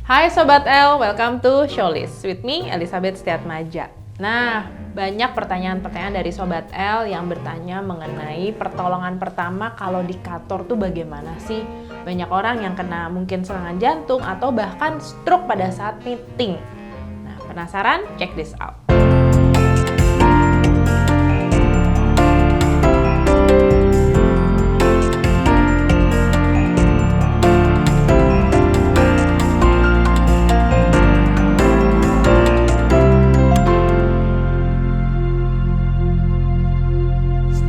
Hai Sobat L, welcome to Showlist with me, Elizabeth Setiatmaja. Nah, banyak pertanyaan-pertanyaan dari Sobat L yang bertanya mengenai pertolongan pertama kalau di kantor tuh bagaimana sih? Banyak orang yang kena mungkin serangan jantung atau bahkan stroke pada saat meeting. Nah, penasaran? Check this out.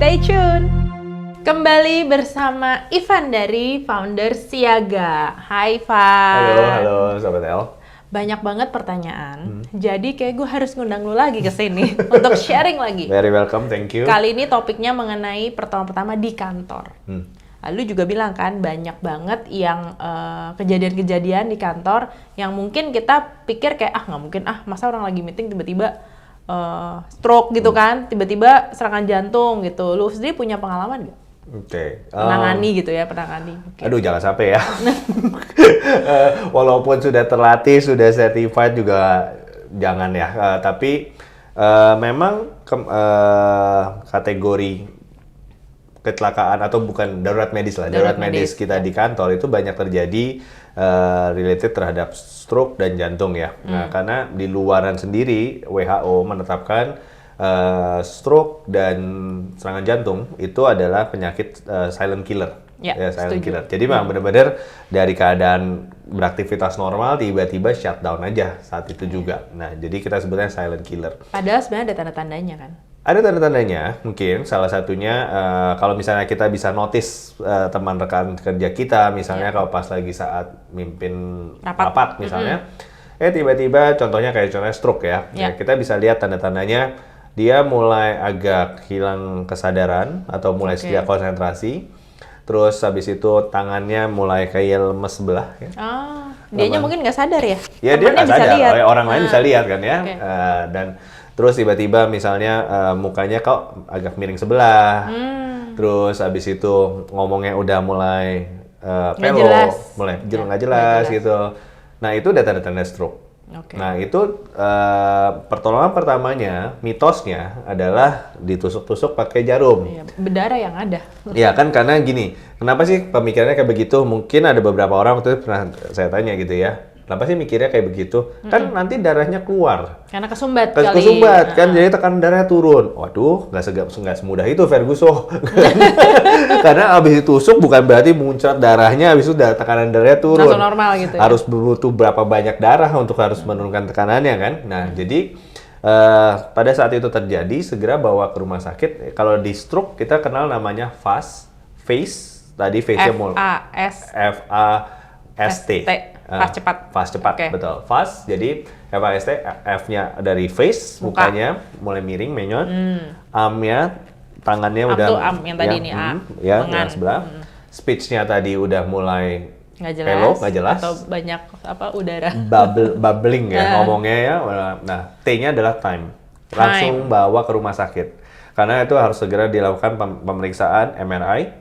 Stay tune! Kembali bersama Ivan dari Founder Siaga. Hai Ivan. Halo Sobat L. Banyak banget pertanyaan, jadi kayak gue harus ngundang lu lagi ke sini untuk sharing lagi. Very welcome, thank you. Kali ini topiknya mengenai pertolongan pertama di kantor. Lalu juga bilang kan banyak banget yang kejadian-kejadian di kantor yang mungkin kita pikir kayak nggak mungkin masa orang lagi meeting tiba-tiba stroke gitu kan, tiba-tiba serangan jantung gitu. Lu sendiri punya pengalaman nggak? Oke. Penangani. Okay. Aduh, jangan sampai ya. Walaupun sudah terlatih, sudah certified juga jangan ya. Tapi memang kategori kecelakaan atau bukan darurat medis lah, darurat medis kita di kantor itu banyak terjadi related terhadap stroke dan jantung ya. Nah, karena di luaran sendiri WHO menetapkan stroke dan serangan jantung itu adalah penyakit silent killer. Silent killer. Jadi memang benar-benar dari keadaan beraktivitas normal tiba-tiba shutdown aja saat itu juga. Nah, jadi kita sebutnya silent killer. Padahal sebenarnya ada tanda-tandanya kan? Ada tanda-tandanya, mungkin salah satunya kalau misalnya kita bisa notice teman rekan kerja kita, misalnya kalau pas lagi saat mimpin rapat misalnya, tiba-tiba contohnya stroke ya. Nah, kita bisa lihat tanda-tandanya dia mulai agak hilang kesadaran atau mulai tidak konsentrasi, terus habis itu tangannya mulai kayak lemes sebelah. Ya. Dianya mungkin nggak sadar ya? Ya dia nggak sadar, orang lain bisa lihat kan ya, dan terus tiba-tiba misalnya mukanya kok agak miring sebelah, terus habis itu ngomongnya udah mulai pelok, mulai nggak jelas gitu. Nah itu udah tanda-tanda stroke. Nah itu pertolongan pertamanya, mitosnya adalah ditusuk-tusuk pakai jarum. Berdarah yang ada. Ya kan karena gini, kenapa sih pemikirannya kayak begitu? Mungkin ada beberapa orang waktu itu pernah saya tanya gitu ya. Kenapa sih mikirnya kayak begitu? Kan nanti darahnya keluar. Karena kesumbat Kesumbat kan, jadi tekanan darahnya turun. Waduh, nggak semudah itu Ferguson. Karena abis ditusuk bukan berarti muncrat darahnya, abis itu tekanan darahnya turun. Langsung normal gitu ya? Harus butuh berapa banyak darah untuk harus menurunkan tekanannya kan. Nah, jadi pada saat itu terjadi, segera bawa ke rumah sakit. Kalau di stroke, kita kenal namanya FAST. Tadi face-nya FAST. Fast cepat. Betul. Fast, jadi FAST, F-nya dari face, mukanya mulai miring, menyot. Arm-nya, tangannya udah arm yang tadi ini, yang sebelah. Speech-nya tadi udah mulai pelok, nggak jelas. Atau banyak udara. Bubbling ya, ngomongnya ya. Nah, T-nya adalah time. Langsung bawa ke rumah sakit. Karena itu harus segera dilakukan pemeriksaan MRI.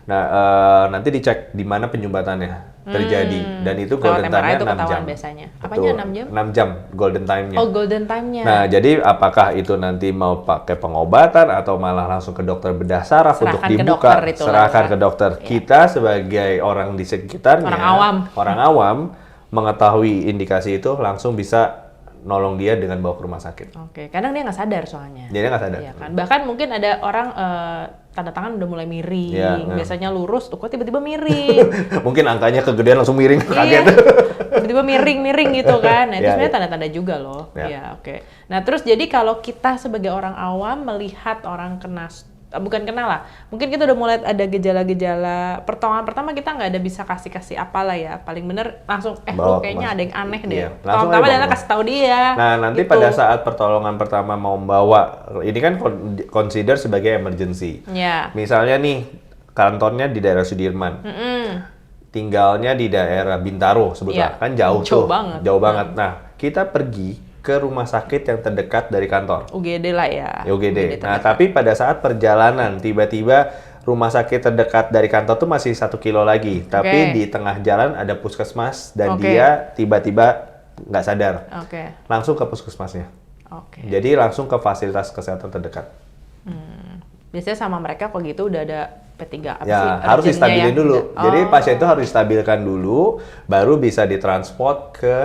Nah, nanti dicek di mana penyumbatannya terjadi, dan itu golden time-nya 6 jam. Biasanya. Apanya 6 jam? 6 jam golden time-nya. Oh, golden time-nya. Nah, jadi apakah itu nanti mau pakai pengobatan atau malah langsung ke dokter bedah saraf untuk dibuka? Serahkan ke dokter. Kita sebagai orang di sekitarnya, orang awam mengetahui indikasi itu langsung bisa nolong dia dengan bawa ke rumah sakit. Kadang dia nggak sadar soalnya. Dia nggak sadar. Iya kan? Bahkan mungkin ada orang tanda tangan udah mulai miring, biasanya lurus, tuh kok tiba-tiba miring. Mungkin angkanya kegedean langsung miring, kaget. Tiba-tiba miring gitu kan. Nah itu sebenarnya tanda-tanda juga loh. Nah terus jadi kalau kita sebagai orang awam melihat orang kena, bukan kena lah, mungkin kita udah mulai ada gejala-gejala, pertolongan pertama kita nggak ada bisa kasih apalah ya, paling bener langsung lu kayaknya ada yang aneh deh. Pertolongan pertama adalah kasih tahu dia. Nah nanti gitu. Pada saat pertolongan pertama mau membawa, ini kan consider sebagai emergency. Misalnya nih kantornya di daerah Sudirman, tinggalnya di daerah Bintaro sebutlah, kan jauh banget. Nah kita pergi ke rumah sakit yang terdekat dari kantor. UGD lah ya. UGD. Nah, tapi pada saat perjalanan tiba-tiba rumah sakit terdekat dari kantor tuh masih 1 kilo lagi, tapi di tengah jalan ada puskesmas dan dia tiba-tiba nggak sadar, langsung ke puskesmasnya. Jadi langsung ke fasilitas kesehatan terdekat. Biasanya sama mereka kalau gitu udah ada P3 apa ya, sih? Harus distabilin dulu. Jadi pasien itu harus distabilkan dulu, baru bisa ditransport ke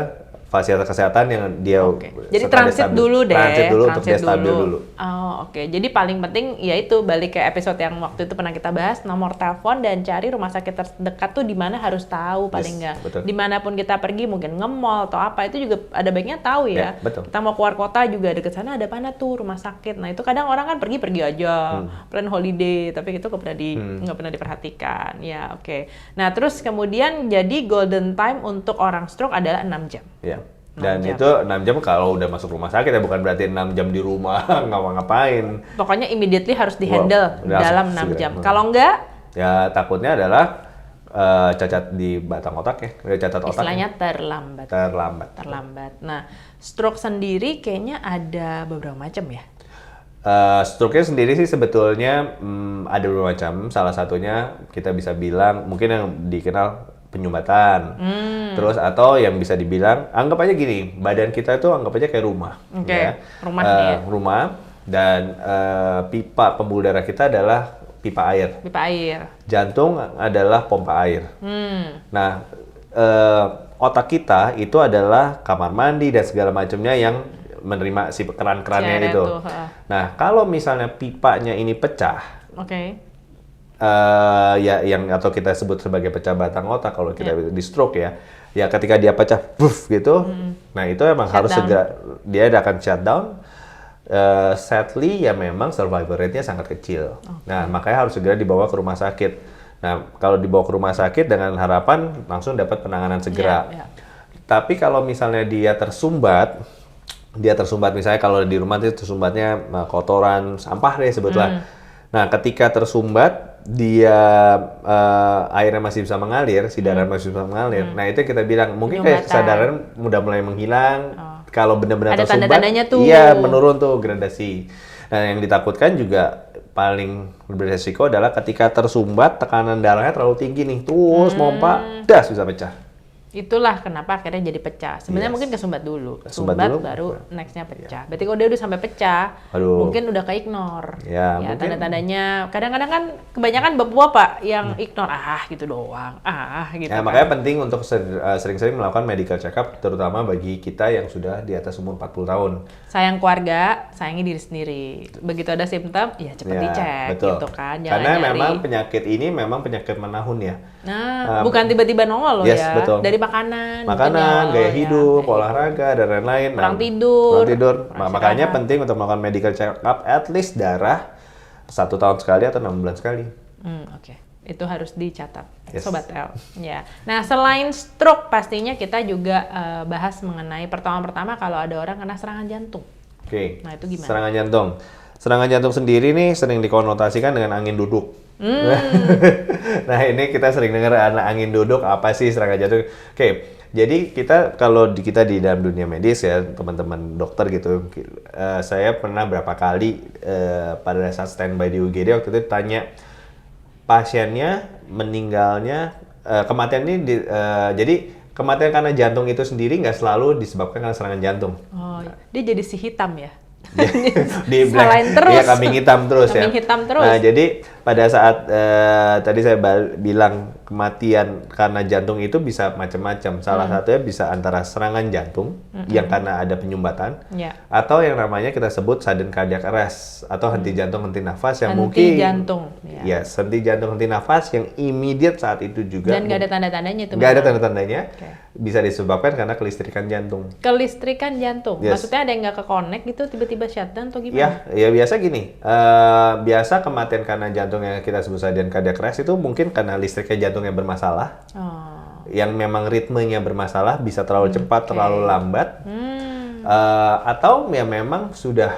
fasilitas kesehatan yang dia jadi transit dulu deh. Transit dulu untuk dia stabil dulu. Jadi paling penting ya itu balik ke episode yang waktu itu pernah kita bahas, nomor telepon dan cari rumah sakit terdekat tuh di mana harus tahu paling nggak. Dimanapun kita pergi mungkin nge-mall atau apa itu juga ada baiknya tahu ya. Betul. Kita mau keluar kota juga deket sana ada mana tuh rumah sakit. Nah itu kadang orang kan pergi aja plan holiday tapi itu nggak pernah diperhatikan. Ya Nah terus kemudian jadi golden time untuk orang stroke adalah 6 jam. Ya. Dan itu 6 jam kalau udah masuk rumah sakit ya, bukan berarti 6 jam di rumah ngapain. Pokoknya immediately harus di-handle dalam 6 jam. Kalau enggak? Ya takutnya adalah cacat di batang otak ya, cacat otak. Istilahnya terlambat. Nah, stroke sendiri kayaknya ada beberapa macam ya? Stroke-nya sendiri sih sebetulnya ada beberapa macam. Salah satunya kita bisa bilang mungkin yang dikenal penyumbatan, terus atau yang bisa dibilang anggap aja gini, badan kita itu anggap aja kayak rumah, rumah dan pipa pembuluh darah kita adalah pipa air. Jantung adalah pompa air. Nah, otak kita itu adalah kamar mandi dan segala macamnya yang menerima si keran-kerannya itu. Nah, kalau misalnya pipanya ini pecah, yang atau kita sebut sebagai pecah batang otak kalau kita di stroke ya ketika dia pecah buff gitu, nah itu emang harus segera dia akan shutdown. Sadly ya memang survival rate-nya sangat kecil. Nah makanya harus segera dibawa ke rumah sakit. Nah kalau dibawa ke rumah sakit dengan harapan langsung dapat penanganan segera. Tapi kalau misalnya dia tersumbat misalnya kalau di rumah itu tersumbatnya kotoran sampah deh sebetulnya. Nah ketika tersumbat dia airnya masih bisa mengalir, si darah masih bisa mengalir. Nah itu kita bilang mungkin kayak kesadaran udah mulai menghilang. Kalau benar-benar tersumbat, iya menurun tuh gradasi. Nah yang ditakutkan juga paling beresiko adalah ketika tersumbat tekanan darahnya terlalu tinggi nih, terus pompa, das bisa pecah. Itulah kenapa akhirnya jadi pecah. Sebenarnya mungkin kesumbat dulu. Kesumbat baru nextnya pecah. Berarti kalau dia udah sampai pecah, mungkin udah ke-ignore. Ya tanda-tandanya, kadang-kadang kan kebanyakan bapak-bapak yang ignore, gitu doang, gitu. Nah, makanya penting untuk sering-sering melakukan medical check-up, terutama bagi kita yang sudah di atas umur 40 tahun. Sayang keluarga, sayangi diri sendiri. Begitu ada simptom, ya cepat dicek, gitu kan. Karena memang penyakit ini memang penyakit menahun ya. Nah, bukan tiba-tiba nongol loh ya. Betul. Dari makanan, gaya hidup, olahraga, dan lain-lain. Kurang tidur. Makanya penting untuk melakukan medical check-up, at least darah 1 tahun sekali atau 6 bulan sekali. Itu harus dicatat, Sobat L. Ya. Nah, selain stroke, pastinya kita juga bahas mengenai pertama kalau ada orang kena serangan jantung. Nah, itu gimana? Serangan jantung. Serangan jantung sendiri nih sering dikonotasikan dengan angin duduk. Nah ini kita sering dengar angin duduk, apa sih serangan jantung? Jadi kalau kita di dalam dunia medis ya teman-teman dokter gitu, saya pernah berapa kali pada saat standby di UGD waktu itu tanya pasiennya meninggalnya kematian ini jadi kematian karena jantung itu sendiri nggak selalu disebabkan karena serangan jantung. Dia jadi si hitam ya? Di black, ya kambing hitam terus. Nah jadi pada saat tadi saya bilang kematian karena jantung itu bisa macam-macam. Salah satunya bisa antara serangan jantung yang karena ada penyumbatan, atau yang namanya kita sebut sudden cardiac arrest atau henti jantung henti nafas yang henti jantung henti nafas yang immediate saat itu juga. Dan nggak ada tanda-tandanya itu. Nggak ada tanda-tandanya. Bisa disebabkan karena kelistrikan jantung. Kelistrikan jantung. Maksudnya ada yang nggak ke-connect gitu tiba-tiba shutdown atau gimana? Ya biasa gini. Biasa kematian karena jantung yang kita sebut sudden cardiac arrest itu mungkin karena listriknya jantung yang bermasalah. Yang memang ritmenya bermasalah, bisa terlalu cepat, terlalu lambat. Atau ya memang sudah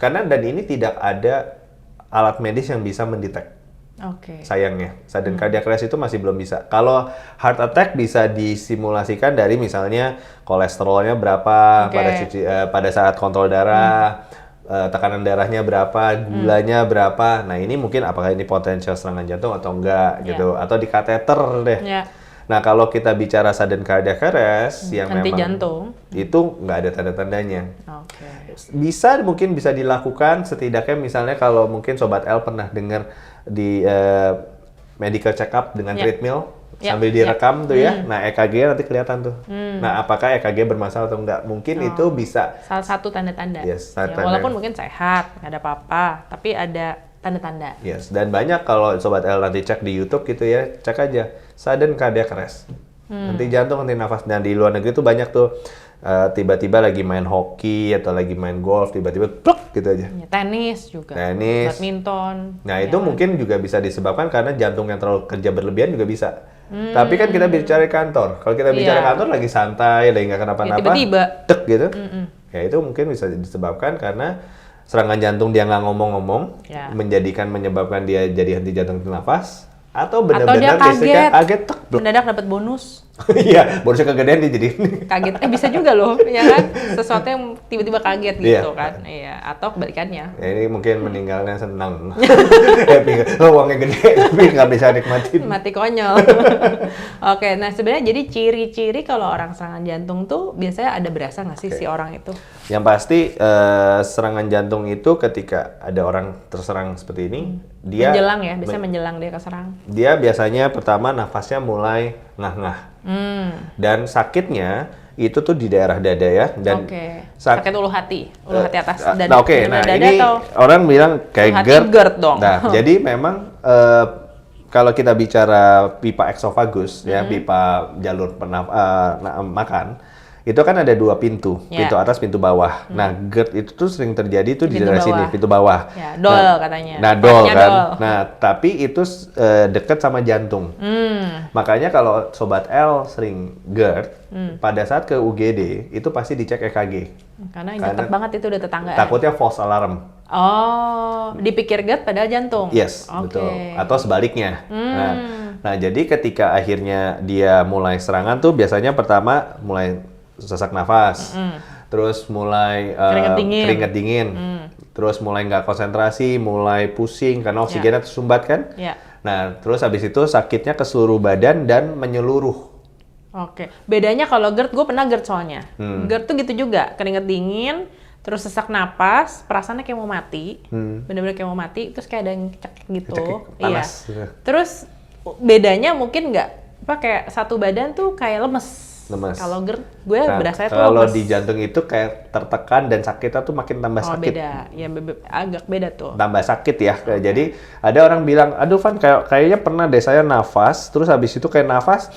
karena dan ini tidak ada alat medis yang bisa mendetek. Sayangnya, sudden cardiac arrest itu masih belum bisa. Kalau heart attack bisa disimulasikan dari misalnya kolesterolnya berapa pada saat kontrol darah, tekanan darahnya berapa, gulanya berapa. Nah ini mungkin apakah ini potensial serangan jantung atau enggak gitu, atau di kateter deh. Nah kalau kita bicara sudden cardiac arrest yang henti memang jantung itu nggak ada tanda-tandanya. Mungkin bisa dilakukan setidaknya misalnya kalau mungkin Sobat L pernah dengar di medical check up dengan treadmill sambil direkam tuh ya. Nah EKG nanti kelihatan tuh. Nah apakah EKG bermasalah atau enggak? Mungkin itu bisa salah satu tanda-tanda. Yes, walaupun mungkin sehat, nggak ada apa-apa, tapi ada tanda-tanda. Yes, dan banyak kalau Sobat L nanti cek di YouTube gitu ya, cek aja sudden cardiac arrest. Henti jantung, henti nafas. Dan di luar negeri tuh banyak tuh tiba-tiba lagi main hoki atau lagi main golf, tiba-tiba pluk gitu aja. Tenis juga. Badminton. Nah itu mungkin juga bisa disebabkan karena jantung yang terlalu kerja berlebihan juga bisa. Tapi kan kita bicara kantor. Kalau kita bicara kantor lagi santai, lagi nggak kenapa-napa, tiba-tiba tek gitu. Ya itu mungkin bisa disebabkan karena serangan jantung dia nggak ngomong-ngomong, menyebabkan dia jadi henti jantung, henti nafas, atau benar-benar kaget, tek, mendadak dapat bonus. Iya, bonusnya kegedean dia jadi kaget. Bisa juga loh, ya kan? Sesuatu yang tiba-tiba kaget gitu kan. Iya, atau kebalikannya. Ya, ini mungkin meninggalnya senang. Uangnya gede, tapi nggak bisa nikmatin. Mati konyol. Oke, nah sebenarnya jadi ciri-ciri kalau orang serangan jantung tuh biasanya ada berasa nggak sih si orang itu? Yang pasti serangan jantung itu ketika ada orang terserang seperti ini, dia menjelang ya, biasanya menjelang dia keserang. Dia biasanya pertama nafasnya mulai ngah-ngah. Dan sakitnya itu tuh di daerah dada ya, dan sakit ulu hati atas dan nah ini atau orang bilang kayak GERD dong. Nah jadi memang kalau kita bicara pipa eksofagus ya, pipa jalur makan, itu kan ada dua pintu, pintu atas, pintu bawah. Nah, GERD itu tuh sering terjadi tuh di daerah sini, pintu bawah. Ya, dol katanya. Nah, dol kan. Nah, tapi itu dekat sama jantung. Makanya kalau Sobat L sering GERD, pada saat ke UGD, itu pasti dicek EKG. Karena dekat banget itu udah tetangga. Takutnya false alarm. Oh, dipikir GERD padahal jantung? Yes, betul. Atau sebaliknya. Nah, jadi ketika akhirnya dia mulai serangan tuh biasanya pertama mulai sesak nafas, terus mulai keringat dingin, terus mulai nggak konsentrasi, mulai pusing karena oksigennya tersumbat kan. Nah, terus habis itu sakitnya ke seluruh badan dan menyeluruh. Bedanya kalau GERD, gue pernah GERD soalnya. GERD tuh gitu juga, keringat dingin, terus sesak napas, perasaannya kayak mau mati, bener-bener kayak mau mati, terus kayak ada yang cekik gitu. Panas. Terus bedanya mungkin kayak satu badan tuh kayak lemes. Kalau GERD, gue berasa itu kalau di jantung itu kayak tertekan dan sakitnya tuh makin tambah sakit. Beda, ya agak beda tuh. Tambah sakit ya. Jadi ada orang bilang, aduh Van kayaknya pernah deh saya nafas, terus habis itu kayak nafas,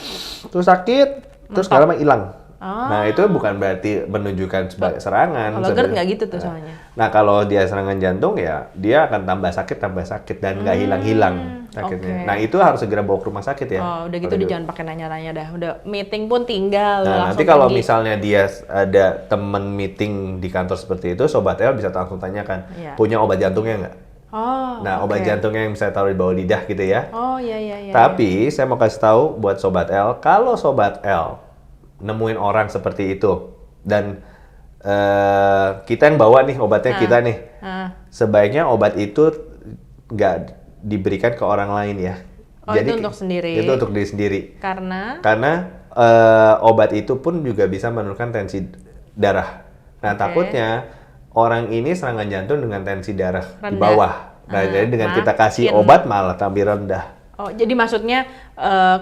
terus sakit, terus nggak lama hilang. Nah itu bukan berarti menunjukkan sebagai serangan. Kalau GERD nggak gitu tuh soalnya. Nah kalau dia serangan jantung ya dia akan tambah sakit dan nggak hilang-hilang sakitnya. Nah itu harus segera bawa ke rumah sakit ya. Udah gitu dia jangan pakai nanya-nanya dah. Udah meeting pun tinggal. Nah nanti kalau misalnya dia ada temen meeting di kantor seperti itu, Sobat L bisa langsung tanyakan, punya obat jantungnya nggak? Nah obat jantungnya yang bisa taruh di bawah lidah gitu ya. Iya. Tapi saya mau kasih tahu buat Sobat L, kalau Sobat L nemuin orang seperti itu dan kita yang bawa nih obatnya kita nih, sebaiknya obat itu nggak diberikan ke orang lain ya. Jadi itu untuk sendiri. Itu untuk diri sendiri. Karena obat itu pun juga bisa menurunkan tensi darah. Nah takutnya orang ini serangan jantung dengan tensi darah rendah di bawah. Nah jadi dengan kita kasih obat malah tambah rendah. Jadi maksudnya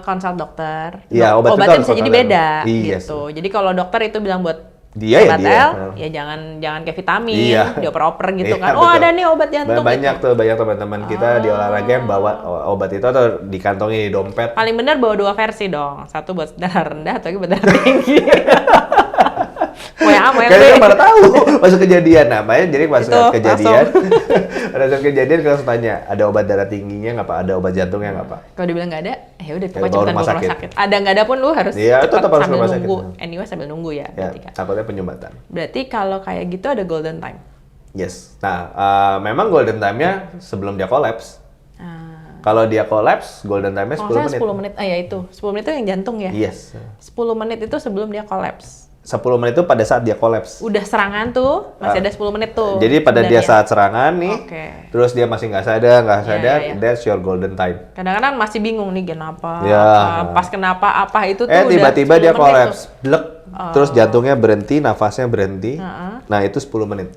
konsult dokter. Iya, obatnya bisa jadi beda gitu. Jadi kalau dokter itu bilang buat Sobat L, ya jangan kayak vitamin, dioper-oper gitu kan. Ada nih obat jantung. Banyak teman-teman kita di olahraga yang bawa obat itu atau dikantongi di dompet. Paling benar bawa dua versi dong. Satu buat darah rendah, atau buat darah tinggi. Kayaknya pada tahu masuk kejadian namanya, jadi masuk kejadian pada saat kejadian kita langsung tanya, ada obat darah tingginya nggak Pak, ada obat jantungnya nggak Pak? Kalau dibilang nggak ada, ya udah pokoknya cepetan bawa rumah sakit. Ada nggak ada pun lu harus cepat sambil nunggu. Anyway sambil nunggu ya. Takutnya penyumbatan. Berarti kalau kayak gitu ada golden time. Yes. Nah memang golden time-nya sebelum dia collapse. Kalau dia collapse, golden time-nya 10 menit. 10 menit. Ya itu. 10 menit itu yang jantung ya? Yes. 10 menit itu sebelum dia collapse. 10 menit itu pada saat dia kolaps. Udah serangan tuh, masih ada 10 menit tuh. Jadi pada dia sebenarnya. saat serangan nih, terus dia masih nggak sadar, that's your golden time. Kadang-kadang masih bingung nih kenapa, pas kenapa apa itu tuh tiba-tiba dia kolaps, blek, terus jantungnya berhenti, nafasnya berhenti. Nah itu 10 menit.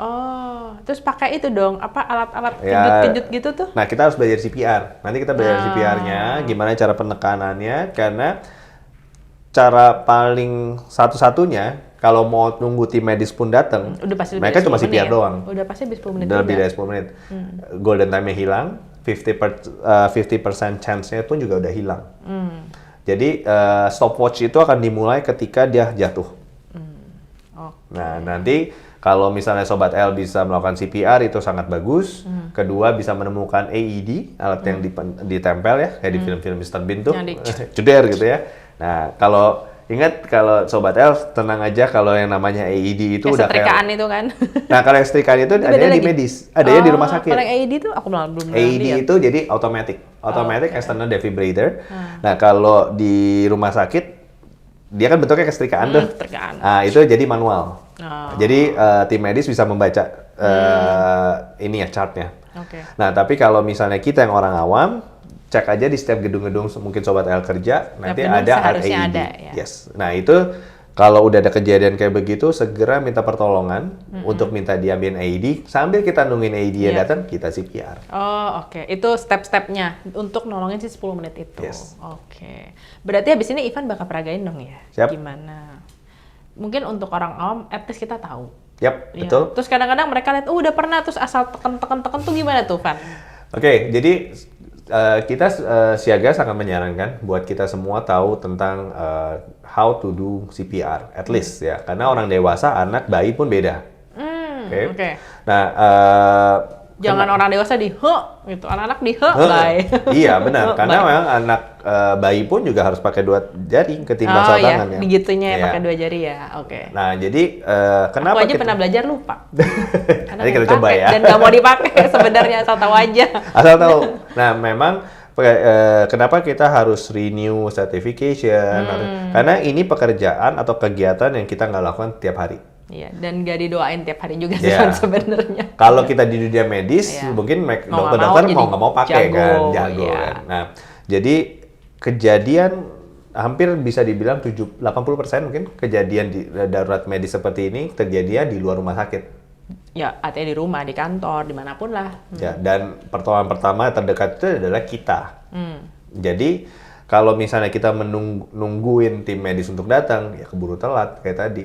Oh, terus pakai itu dong, apa alat-alat kejut-kejut gitu tuh? Nah kita harus belajar CPR. Nanti kita belajar CPR-nya, gimana cara penekanannya, karena cara paling satu-satunya kalau mau nunggu tim medis pun datang, mereka cuma CPR doang. Udah pasti habis 10 menit. Lebih dari 10 menit. Golden time-nya hilang, 50% chance-nya pun juga udah hilang. Jadi stopwatch itu akan dimulai ketika dia jatuh. Nah nanti kalau misalnya Sobat L bisa melakukan CPR itu sangat bagus. Kedua bisa menemukan AED, alat yang ditempel ya, kayak di film-film Mr. Bean tuh, ceder gitu ya. Nah, kalau ingat kalau Sobat L tenang aja kalau yang namanya AED itu udah kayak setrikaan itu kan. Nah, kalau yang setrikaan itu adanya di medis, adanya di rumah sakit. Kalau yang AED itu aku belum AED itu jadi automatic external defibrillator. Nah, kalau di rumah sakit dia kan bentuknya kayak setrikaan tuh. Nah, itu jadi manual. Jadi tim medis bisa membaca ini ya chartnya. Nah, tapi kalau misalnya kita yang orang awam, cek aja di setiap gedung-gedung mungkin Sobat L kerja, nanti ada AED. Yes. Nah, itu kalau udah ada kejadian kayak begitu, segera minta pertolongan untuk minta diambil AED. Sambil kita nungguin AED datang, kita CPR. Oh, oke. Itu step-stepnya untuk nolongin si 10 menit itu. Yes. Oke. Berarti habis ini Ivan bakal peragain dong ya? Siap. Gimana? Mungkin untuk orang awam, at least kita tahu. Yap, betul. Terus kadang-kadang mereka lihat, udah pernah, terus asal tekan tuh gimana tuh, Van? Oke, jadi kita Siaga sangat menyarankan buat kita semua tahu tentang how to do CPR, at least ya. Karena orang dewasa, anak, bayi pun beda. Oke. Nah, jangan orang dewasa gitu, anak-anak bayi. Iya benar, karena memang anak bayi pun juga harus pakai 2 jari ketimbang satu tangan ya. Digitunya ya, pakai 2 jari ya. Oke. Nah, jadi kenapa aku aja pernah belajar lupa. Nanti kita coba ya. Dan nggak mau dipakai sebenarnya, asal tahu aja. Asal tahu. Nah, memang kenapa kita harus renew certification? Karena ini pekerjaan atau kegiatan yang kita nggak lakukan tiap hari. Iya, dan nggak didoain tiap hari juga sebenarnya. Kalau kita di dunia medis, mungkin dokter-dokter mau nggak mau pakai jago kan. Nah, jadi kejadian hampir bisa dibilang 80% mungkin kejadian di darurat medis seperti ini terjadi di luar rumah sakit. Ya, artinya di rumah, di kantor, dimanapun lah. Ya, dan pertolongan pertama terdekat itu adalah kita. Jadi kalau misalnya kita menungguin tim medis untuk datang, ya keburu telat kayak tadi.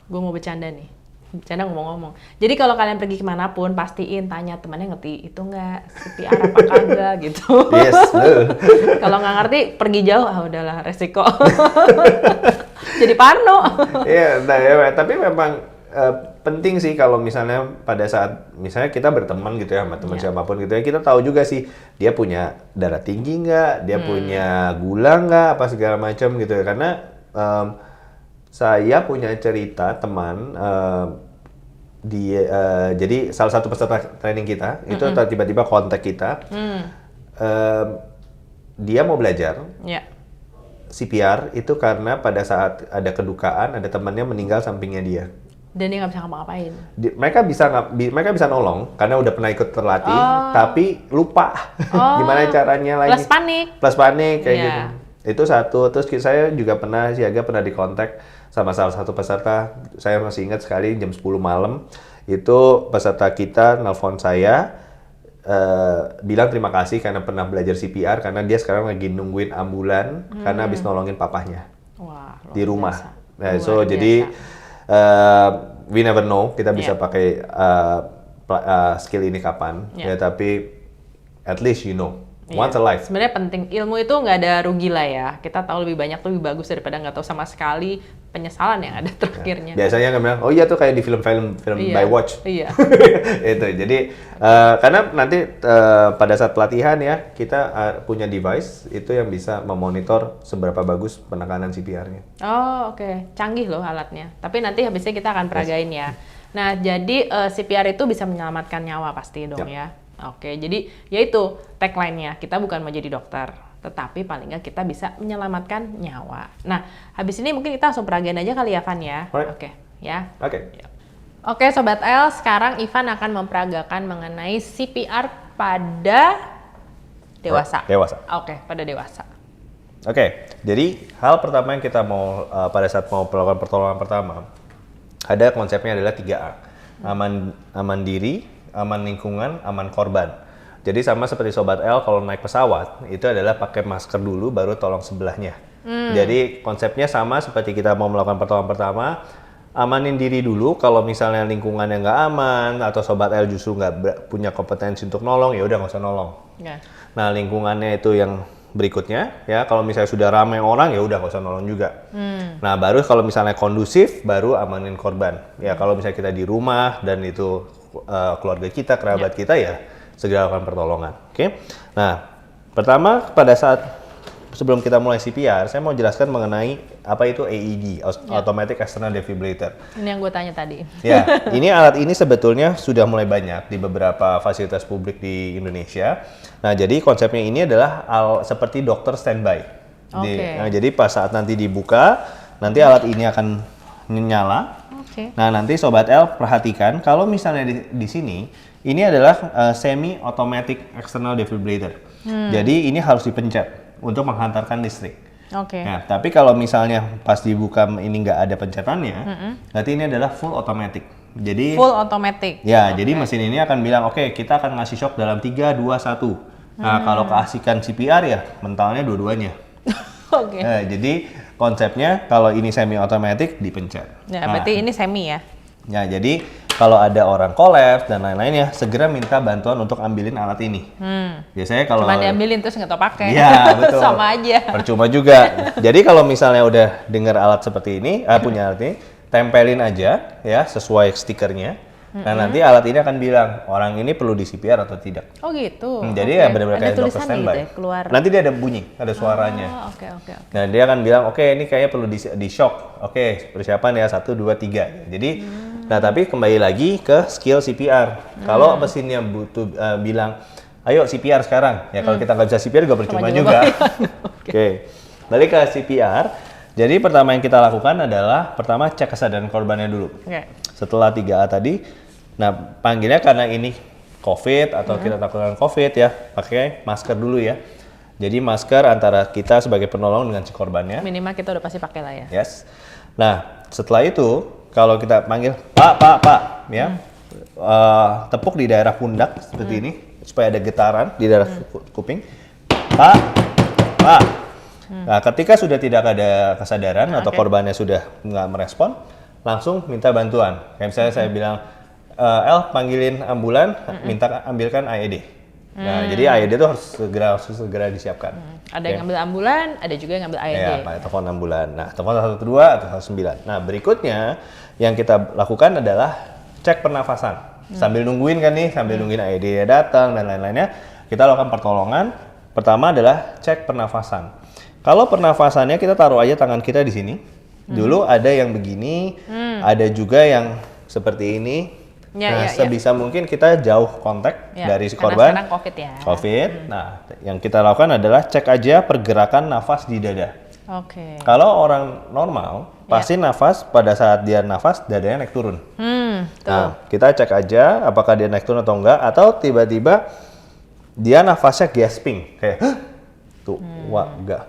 Gue mau bercanda nih. Bercanda ngomong-ngomong. Jadi kalau kalian pergi kemanapun, pastiin tanya temannya ngerti itu nggak, CPR apa kagak gitu. Yes, kalau nggak ngerti, pergi jauh, udahlah resiko. Jadi parno. Iya, nah, tapi memang penting sih kalau misalnya pada saat misalnya kita berteman gitu ya sama teman siapapun gitu ya, kita tahu juga sih dia punya darah tinggi nggak, dia punya gula nggak, apa segala macam gitu ya. Karena saya punya cerita teman jadi salah satu peserta training kita itu tiba-tiba kontak kita, dia mau belajar CPR itu karena pada saat ada kedukaan ada temannya meninggal sampingnya dia. Dan dia nggak bisa ngapa-ngapain. Mereka bisa nolong karena udah pernah ikut terlatih, tapi lupa gimana caranya lagi. Plus panik kayak gitu. Itu satu. Terus saya juga Siaga pernah dikontak sama salah satu peserta. Saya masih ingat sekali jam 10 malam itu peserta kita nelpon saya bilang terima kasih karena pernah belajar CPR karena dia sekarang lagi nungguin ambulan karena habis nolongin papahnya. Wah, di rumah. Nah, jadi we never know kita bisa pakai skill ini kapan ya, tapi at least you know once a life. Sebenarnya penting, ilmu itu nggak ada rugi lah ya. Kita tahu lebih banyak tuh lebih bagus daripada nggak tahu sama sekali, penyesalan yang ada terakhirnya. Biasanya kan bilang, oh iya tuh kayak di film-film Baywatch. Iya. Itu. Jadi karena nanti pada saat pelatihan ya kita punya device itu yang bisa memonitor seberapa bagus penekanan CPR-nya. Oh oke. Canggih loh alatnya. Tapi nanti habisnya kita akan peragain ya. Nah jadi CPR itu bisa menyelamatkan nyawa pasti dong ya. Oke, jadi yaitu tagline-nya, kita bukan mau jadi dokter, tetapi paling nggak kita bisa menyelamatkan nyawa. Nah, habis ini mungkin kita langsung peragain aja kali ya, Van ya. Alright. Oke, ya. Oke. Oke, Sobat L, sekarang Ivan akan memperagakan mengenai CPR pada dewasa. Dewasa. Oke, pada dewasa. Oke, jadi hal pertama yang kita mau pada saat mau melakukan pertolongan pertama, ada konsepnya adalah 3A. Aman diri, aman lingkungan, aman korban. Jadi sama seperti Sobat L kalau naik pesawat, itu adalah pakai masker dulu baru tolong sebelahnya. Jadi konsepnya sama seperti kita mau melakukan pertolongan pertama, amanin diri dulu. Kalau misalnya lingkungannya nggak aman atau Sobat L justru nggak punya kompetensi untuk nolong, ya udah nggak usah nolong. Yeah. Nah, lingkungannya itu yang berikutnya, ya kalau misalnya sudah ramai orang, ya udah nggak usah nolong juga. Nah, baru kalau misalnya kondusif, baru amanin korban. Ya kalau misalnya kita di rumah dan itu keluarga kita, kerabat kita, ya segera lakukan pertolongan. Oke. Nah, pertama pada saat sebelum kita mulai CPR, saya mau jelaskan mengenai apa itu AED, Automatic External Defibrillator. Ini yang gue tanya tadi. Ya, ini alat ini sebetulnya sudah mulai banyak di beberapa fasilitas publik di Indonesia. Nah, jadi konsepnya ini adalah seperti dokter standby. Nah, jadi pas saat nanti dibuka, nanti alat ini akan nyala. Nah, nanti Sobat L perhatikan kalau misalnya di sini ini adalah semi automatic external defibrillator. Jadi ini harus dipencet untuk menghantarkan listrik. Nah, tapi kalau misalnya pas dibuka ini nggak ada pencetannya, berarti ini adalah full automatic. Jadi full automatic. Ya, jadi mesin ini akan bilang, oke, kita akan ngasih shock dalam 3, 2, 1. Nah, kalau keasikan CPR ya mentalnya dua-duanya. Nah, jadi konsepnya kalau ini semi automatic dipencet. Ya, berarti ini semi ya. Ya, jadi kalau ada orang kolaps dan lain-lainnya, segera minta bantuan untuk ambilin alat ini. Biasanya kalau cuma diambilin terus nggak tau pakai. Iya, betul. Sama aja. Percuma juga. Jadi kalau misalnya udah dengar alat seperti ini, punya alat ini, tempelin aja ya sesuai stikernya. Nah, nanti alat ini akan bilang orang ini perlu di CPR atau tidak. Oh gitu. Jadi ya benar-benar kayak dokter standby. Gitu ya, keluar. Nanti dia ada bunyi, ada suaranya. Oke. Nah, dia akan bilang, oke, ini kayaknya perlu di shock. Oke, persiapan ya 1, 2, 3. Jadi, nah tapi kembali lagi ke skill CPR. Kalau mesinnya butuh bilang, ayo CPR sekarang. Ya kalau kita nggak bisa CPR juga percuma juga. Oke, balik ke CPR. Jadi pertama yang kita lakukan adalah pertama cek kesadaran korbannya dulu. Setelah 3A tadi, nah panggilnya karena ini COVID atau kita takutkan COVID ya, pakai masker dulu ya. Jadi masker antara kita sebagai penolong dengan si korbannya. Minimal kita udah pasti pakai lah ya. Yes. Nah setelah itu kalau kita panggil Pak ya, tepuk di daerah pundak seperti ini supaya ada getaran di daerah kuping. Pak. Nah, ketika sudah tidak ada kesadaran atau korbannya sudah nggak merespon, langsung minta bantuan. Kayak misalnya saya bilang, El panggilin ambulan, minta ambilkan AED. Nah, jadi AED itu harus segera disiapkan. Ada yang ngambil ambulan, ada juga yang ngambil AED. Ya, telepon ambulan. Nah, telepon 112 atau 109. Nah, berikutnya yang kita lakukan adalah cek pernafasan. Sambil nungguin kan nih, sambil nungguin AED datang dan lain-lainnya, kita lakukan pertolongan. Pertama adalah cek pernafasan. Kalau pernafasannya kita taruh aja tangan kita di sini. Dulu ada yang begini, ada juga yang seperti ini. Sebisa mungkin kita jauh kontak dari si korban. Karena sekarang COVID ya. COVID. Nah, yang kita lakukan adalah cek aja pergerakan nafas di dada. Kalau orang normal, pasti nafas pada saat dia nafas dadanya naik turun. Nah, kita cek aja apakah dia naik turun atau enggak, atau tiba-tiba dia nafasnya gasping kayak tuh, enggak.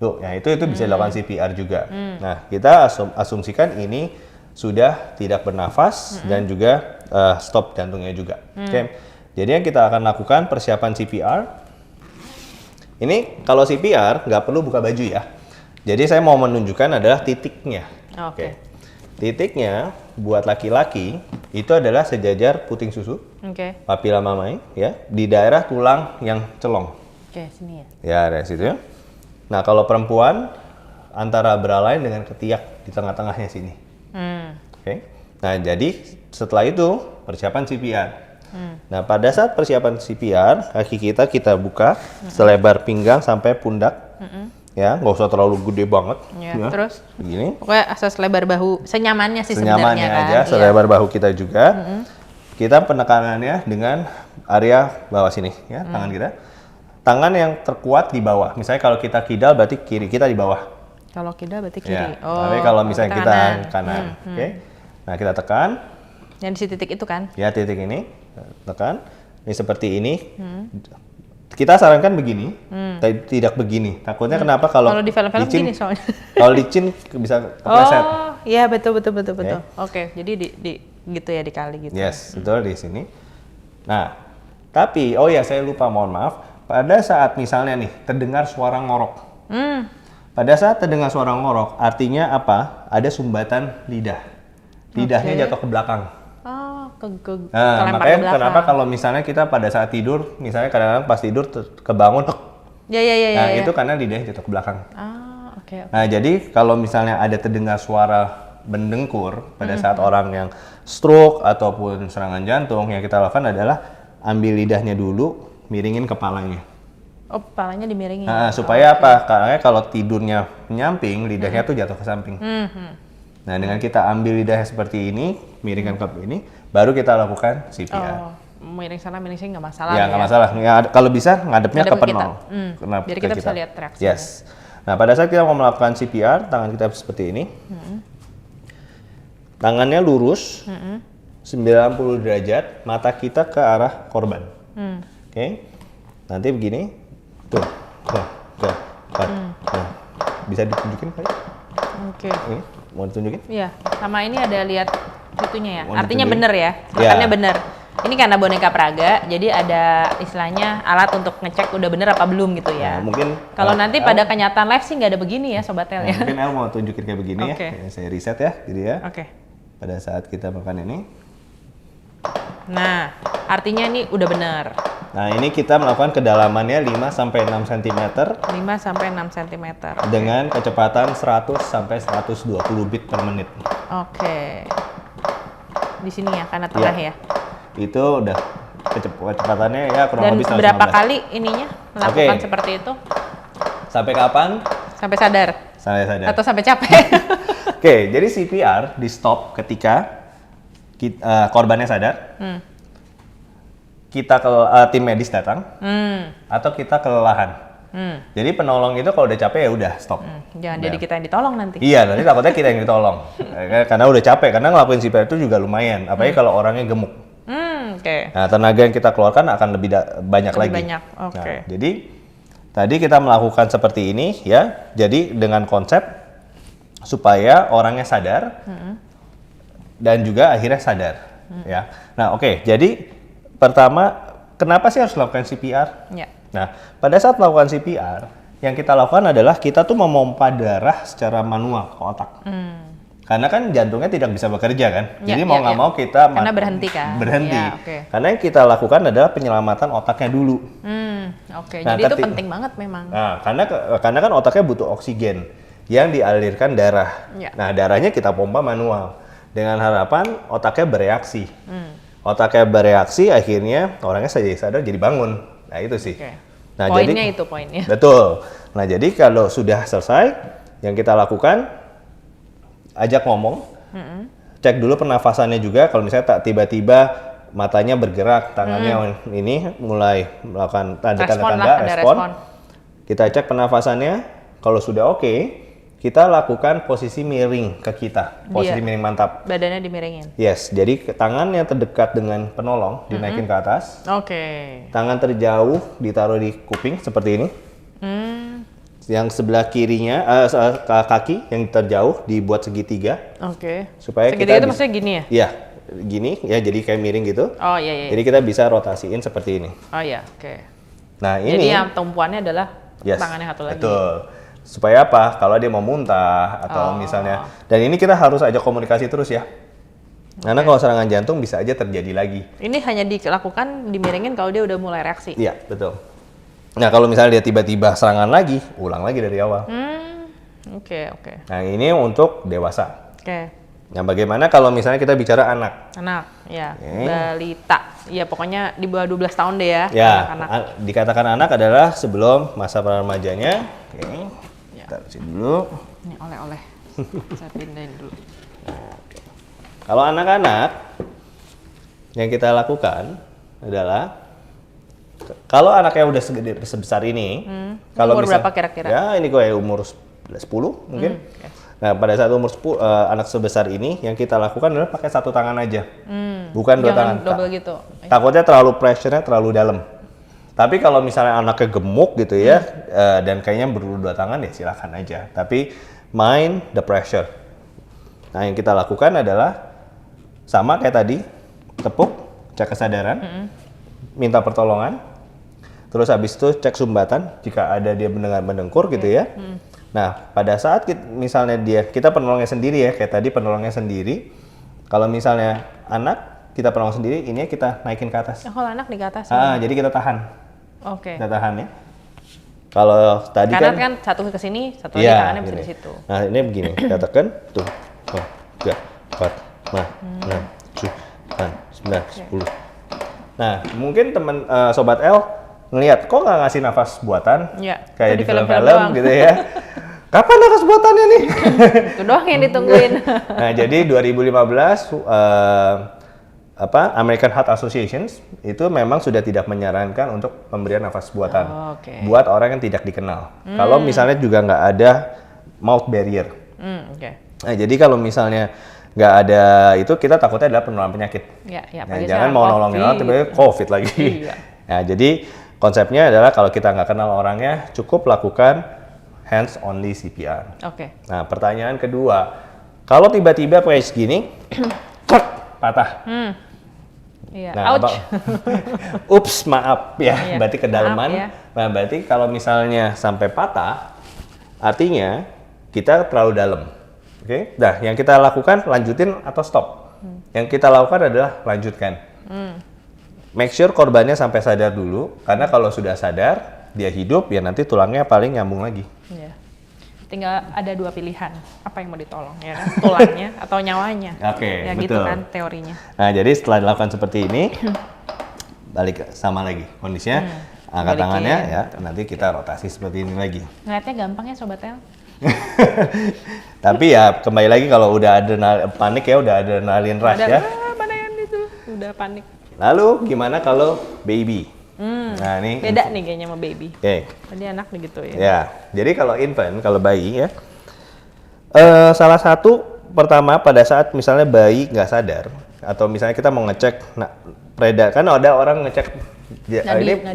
Tuh, ya itu bisa dilakukan CPR juga. Nah, kita asumsikan ini sudah tidak bernafas dan juga stop jantungnya juga. Oke. Jadi yang kita akan lakukan persiapan CPR. Ini kalau CPR nggak perlu buka baju ya. Jadi saya mau menunjukkan adalah titiknya. Oke. Titiknya buat laki-laki itu adalah sejajar puting susu, papila mamae ya, di daerah tulang yang celong. Sini ya. Ya, dari situ ya. Nah, kalau perempuan antara beralain dengan ketiak di tengah-tengahnya sini. Oke. Nah, jadi setelah itu persiapan CPR. Nah, pada saat persiapan CPR, kaki kita buka selebar pinggang sampai pundak. Ya, nggak usah terlalu gede banget. Ya. Terus? Begini. Pokoknya asal selebar bahu, senyamannya sih sebenarnya kan. Senyamannya aja, selebar bahu kita juga. Kita penekanannya dengan area bawah sini, ya, tangan kita. tangan yang terkuat di bawah. Misalnya kalau kita kidal berarti kiri kita di bawah. Kalau kidal berarti kiri. Ya. Tapi kalau misalnya kita kanan. Oke. Nah, kita tekan. Yang di titik itu kan? Ya, titik ini. Tekan. Ini seperti ini. Kita sarankan begini, tidak begini. Takutnya kenapa kalau di film-film licin, gini soalnya. kalau licin bisa kepleset. Oh, iya betul. Oke, jadi di gitu ya, dikali gitu. Yes, betul di sini. Nah, tapi saya lupa, mohon maaf. Pada saat misalnya nih terdengar suara ngorok. Pada saat terdengar suara ngorok, artinya apa? Ada sumbatan lidah. Lidahnya jatuh ke belakang. Nah, makanya kenapa kalau misalnya kita pada saat tidur, misalnya kadang-kadang pas tidur kebangun, nah itu karena lidahnya jatuh ke belakang. Oke. Nah, jadi kalau misalnya ada terdengar suara mendengkur pada saat orang yang stroke ataupun serangan jantung, yang kita lakukan adalah ambil lidahnya dulu, miringin kepalanya. Oh, kepalanya dimiringin. Supaya apa? Karena kalau tidurnya menyamping, lidahnya tuh jatuh ke samping. Nah, dengan kita ambil lidahnya seperti ini, miringkan ke ini, baru kita lakukan CPR. Miring sana, miring sini nggak masalah ya? Nggak masalah. Ya, kalau bisa ngadepnya ke penol. Biar kita bisa lihat reaksi. Yes. Nah, pada saat kita mau melakukan CPR, tangan kita seperti ini. Tangannya lurus, 90 derajat, mata kita ke arah korban. Oke. Nanti begini. Tuh. Bisa ditunjukin kali? Oke. Mau ditunjukin? Iya, sama ini ada lihat itunya ya. Mau artinya ditunjukin? bener ya, makannya bener. Ini karena boneka Praga, jadi ada istilahnya alat untuk ngecek udah bener apa belum gitu ya. Nah, mungkin kalau nanti pada kenyataan live sih nggak ada begini ya Sobat El ya. Mungkin El mau tunjukin kayak begini ya. Saya riset ya, jadi ya. Oke. Pada saat kita makan ini. Nah, artinya ini udah bener. Nah, ini kita melakukan kedalamannya 5 sampai 6 cm. 5 sampai 6 cm. Dengan kecepatan 100 sampai 120 beat per menit. Oke. Di sini ya, karena tengah ya. Itu udah kecepatannya ya kurang lebih 115. Dan berapa kali ininya melakukan seperti itu? Sampai kapan? Sampai sadar. Sampai sadar. Atau sampai capek. Oke, jadi CPR di stop ketika korbannya sadar. Kita tim medis datang. Atau kita kelelahan. Jadi penolong itu kalau udah capek ya udah stop. Jangan jadi kita yang ditolong nanti. Iya, nanti takutnya kita yang ditolong. Karena udah capek, karena ngelakuin CPR itu juga lumayan. Apalagi kalau orangnya gemuk. Nah, tenaga yang kita keluarkan akan lebih banyak lagi. Banyak. Nah, jadi tadi kita melakukan seperti ini ya. Jadi dengan konsep supaya orangnya sadar dan juga akhirnya sadar ya. Nah, jadi pertama kenapa sih harus melakukan CPR? Ya. Nah, pada saat melakukan CPR, yang kita lakukan adalah kita tuh memompa darah secara manual ke otak. Karena kan jantungnya tidak bisa bekerja kan. Jadi mau nggak mau kita karena berhenti kan. Berhenti. Ya, Karena yang kita lakukan adalah penyelamatan otaknya dulu. Nah, jadi itu penting banget memang. Nah, karena kan otaknya butuh oksigen yang dialirkan darah. Ya. Nah, darahnya kita pompa manual dengan harapan otaknya bereaksi. Otaknya bereaksi, akhirnya orangnya sadar jadi bangun. Nah, itu sih. Nah, poinnya itu poinnya. Betul. Nah, jadi kalau sudah selesai, yang kita lakukan, ajak ngomong, cek dulu pernafasannya juga. Kalau misalnya tak tiba-tiba matanya bergerak, tangannya ini mulai melakukan tanda-tanda respon. Kita cek pernafasannya. Kalau sudah oke, kita lakukan posisi miring ke kita, posisi miring mantap. Badannya dimiringin. Yes, jadi tangan yang terdekat dengan penolong dinaikin ke atas. Tangan terjauh ditaruh di kuping seperti ini. Yang sebelah kirinya, kaki yang terjauh dibuat segitiga. Supaya segitiga itu maksudnya gini ya? Iya, gini ya, jadi kayak miring gitu. Iya. Jadi kita bisa rotasiin seperti ini. Nah, ini. Jadi yang tumpuannya adalah tangannya satu lagi. Betul. Supaya apa? Kalau dia mau muntah atau misalnya, dan ini kita harus ajak komunikasi terus ya. Karena kalau serangan jantung bisa aja terjadi lagi. Ini hanya dilakukan dimiringin kalau dia udah mulai reaksi. Iya, betul. Nah, kalau misalnya dia tiba-tiba serangan lagi, ulang lagi dari awal. Oke. Nah, ini untuk dewasa. Nah, bagaimana kalau misalnya kita bicara anak? Anak, ya. Balita. Ya, pokoknya di bawah 12 tahun deh ya. Ya, anak-anak. dikatakan anak adalah sebelum masa remajanya. Kita sini dulu. Ini oleh-oleh. Saya pindahin dulu. Kalau anak-anak, yang kita lakukan adalah Kalau anaknya udah sebesar ini, kalau umur berapa kira-kira? Ya, ini gue umur 10 mungkin. Nah, pada saat umur 10, anak sebesar ini, yang kita lakukan adalah pakai satu tangan aja. Bukan dua tangan. Double gitu. Takutnya terlalu pressure-nya terlalu dalam. Tapi kalau misalnya anaknya gemuk gitu ya, dan kayaknya perlu dua tangan ya silakan aja. Tapi mind the pressure. Nah, yang kita lakukan adalah sama kayak tadi, tepuk, cek kesadaran, minta pertolongan, terus habis itu cek sumbatan jika ada dia mendengkur gitu ya. Nah, pada saat misalnya kita penolongnya sendiri ya, kayak tadi penolongnya sendiri. Kalau misalnya anak kita penolong sendiri, ini kita naikin ke atas. Kalau anak di atas. Jadi kita tahan. Oke. Kita tahan ya. Kalau tadi karena kan satu ke sini, satu lagi tangannya bisa di situ. Nah, ini begini, kita tekan tuh. 3, 4, 5, 6, 7, 8, 9, 10. Nah, mungkin teman Sobat L ngelihat kok nggak ngasih nafas buatan kayak di film-film gitu ya. Kapan nafas buatannya nih? Itu doang yang ditungguin. Nah, jadi 2015 American Heart Association itu memang sudah tidak menyarankan untuk pemberian nafas buatan buat orang yang tidak dikenal. Kalau misalnya juga nggak ada mouth barrier. Nah, jadi kalau misalnya nggak ada itu, kita takutnya adalah penularan penyakit. Jangan mau nolongin orang tiba-tiba COVID lagi. Nah, jadi konsepnya adalah kalau kita nggak kenal orangnya, cukup lakukan hands only CPR. Nah, pertanyaan kedua, kalau tiba-tiba kayak segini, patah. Nah, ouch. Ups, maaf ya, berarti kedalaman. Nah, berarti kalau misalnya sampai patah, artinya kita terlalu dalam. Nah, yang kita lakukan lanjutin atau stop. Yang kita lakukan adalah lanjutkan. Make sure korbannya sampai sadar dulu, karena kalau sudah sadar, dia hidup, ya nanti tulangnya paling nyambung lagi. Tinggal ada dua pilihan, apa yang mau ditolong, ya kan? Tulangnya atau nyawanya. Ya betul. Gitu kan teorinya. Nah, jadi setelah dilakukan seperti ini, balik sama lagi kondisinya, angkat tangannya ya, nanti kita rotasi seperti ini lagi. Ngeliatnya gampang ya Sobat El? Tapi ya kembali lagi kalau udah ada panik ya, udah ada adrenalin rush ya. Mana yang itu? Udah panik. Lalu gimana kalau baby? Nah, ini beda nih kayaknya sama baby. Tadi anak nih gitu ya. Ya, jadi kalau infant, kalau bayi ya, salah satu pertama pada saat misalnya bayi nggak sadar atau misalnya kita mau ngecek, kan ada orang ngecek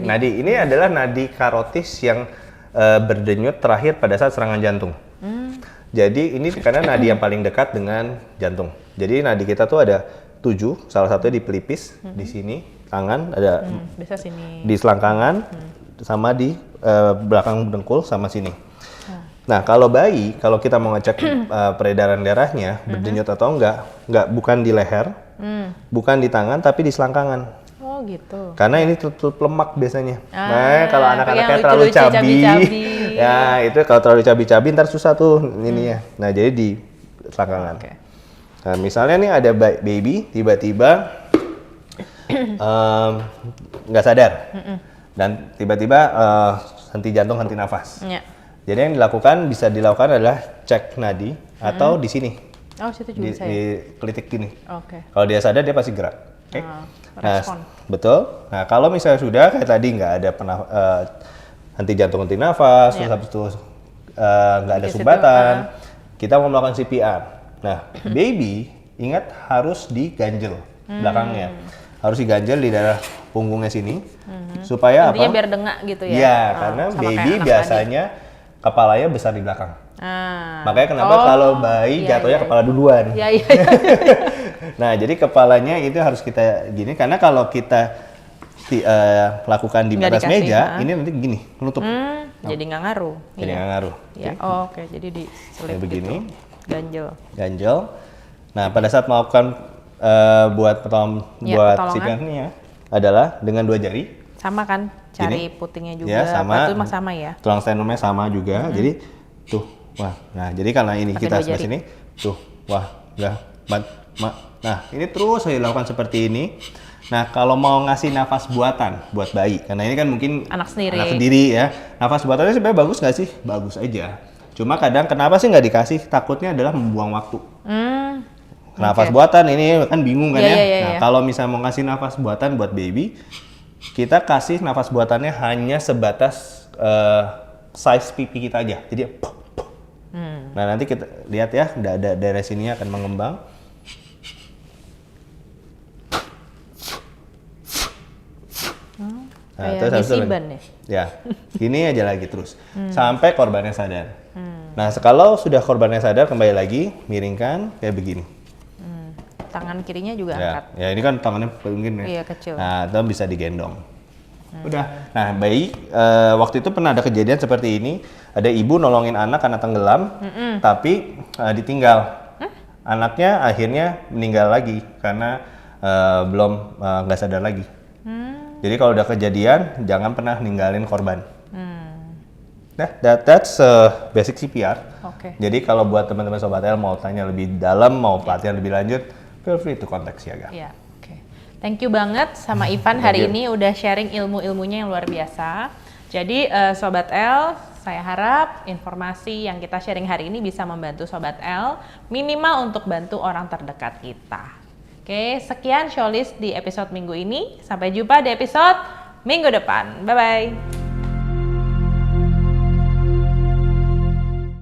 nadi. Ini adalah nadi karotis yang berdenyut terakhir pada saat serangan jantung. Jadi ini karena nadi yang paling dekat dengan jantung. Jadi nadi kita tuh ada 7, salah satunya di pelipis, di sini, tangan ada di selangkangan, sama di belakang dengkul sama sini. Nah, kalau bayi, kalau kita mau ngecek peredaran darahnya berdenyut atau enggak bukan di leher, bukan di tangan, tapi di selangkangan. Oh gitu. Karena ini tertutup lemak biasanya. Nah, kalau anak-anaknya terlalu cabi, ya itu kalau terlalu cabi-cabi ntar susah tuh ininya. Nah, jadi di selangkangan. Nah, misalnya nih ada baby tiba-tiba nggak sadar dan tiba-tiba henti jantung, henti nafas. Jadi yang bisa dilakukan adalah cek nadi atau di sini. Oh, situ juga bisa ya? Di kelitik gini. Kalau dia sadar dia pasti gerak. Respon. Betul. Nah, kalau misalnya sudah kayak tadi nggak ada henti jantung, henti nafas, terus habis itu nggak ada sumbatan, kita mau melakukan CPR. Nah, baby ingat harus diganjel belakangnya, harus diganjel di daerah punggungnya sini, supaya intinya biar dengak gitu ya? Iya, karena baby biasanya kepalanya besar di belakang. Makanya kenapa kalau bayi jatuhnya kepala duluan. Nah, jadi kepalanya itu harus kita gini, karena kalau kita lakukan di atas meja, ini nanti gini, menutup. Jadi nggak ngaruh. Jadi nggak ngaruh. Ya, oke. Jadi diselip begini. gitu. Ganjel. Nah, pada saat melakukan buat CPR ini ya, adalah dengan 2 jari. Sama kan? Cari putingnya juga. Ya, sama. Itu sama ya? Tulang sternumnya sama juga. Jadi tuh, wah. Nah, jadi karena ini kita sebelah sini, tuh, wah, nah, ini terus saya lakukan seperti ini. Nah, kalau mau ngasih nafas buatan buat bayi, karena ini kan mungkin anak sendiri ya. Nafas buatannya sebenarnya bagus nggak sih? Bagus aja. Cuma kadang kenapa sih nggak dikasih? Takutnya adalah membuang waktu. Nafas buatan ini kan bingung kan ya. Nah, kalau misalnya mau ngasih nafas buatan buat baby, kita kasih nafas buatannya hanya sebatas size pipi kita aja. Jadi Nah, nanti kita lihat ya, daerah sininya akan mengembang. Nah, kayak disiban ya? Ya, gini aja lagi terus. Sampai korbannya sadar. Nah, kalau sudah korbannya sadar, kembali lagi, miringkan kayak begini. Tangan kirinya juga Ya, angkat. ya ini kan tangannya mungkin ya. Iya, kecil. Nah, itu bisa digendong. Udah. Nah, bayi waktu itu pernah ada kejadian seperti ini. Ada ibu nolongin anak karena tenggelam, tapi ditinggal. Anaknya akhirnya meninggal lagi karena belum nggak sadar lagi. Jadi kalau udah kejadian, jangan pernah ninggalin korban. Nah, that's basic CPR. Oke. Jadi kalau buat teman-teman Sobat L mau tanya lebih dalam, mau pelatihan lebih lanjut, feel free to contact Siaga. Iya, oke. Thank you banget sama Ivan hari ini udah sharing ilmu-ilmunya yang luar biasa. Jadi Sobat L, saya harap informasi yang kita sharing hari ini bisa membantu Sobat L minimal untuk bantu orang terdekat kita. Oke, sekian Showlist di episode minggu ini. Sampai jumpa di episode minggu depan. Bye-bye.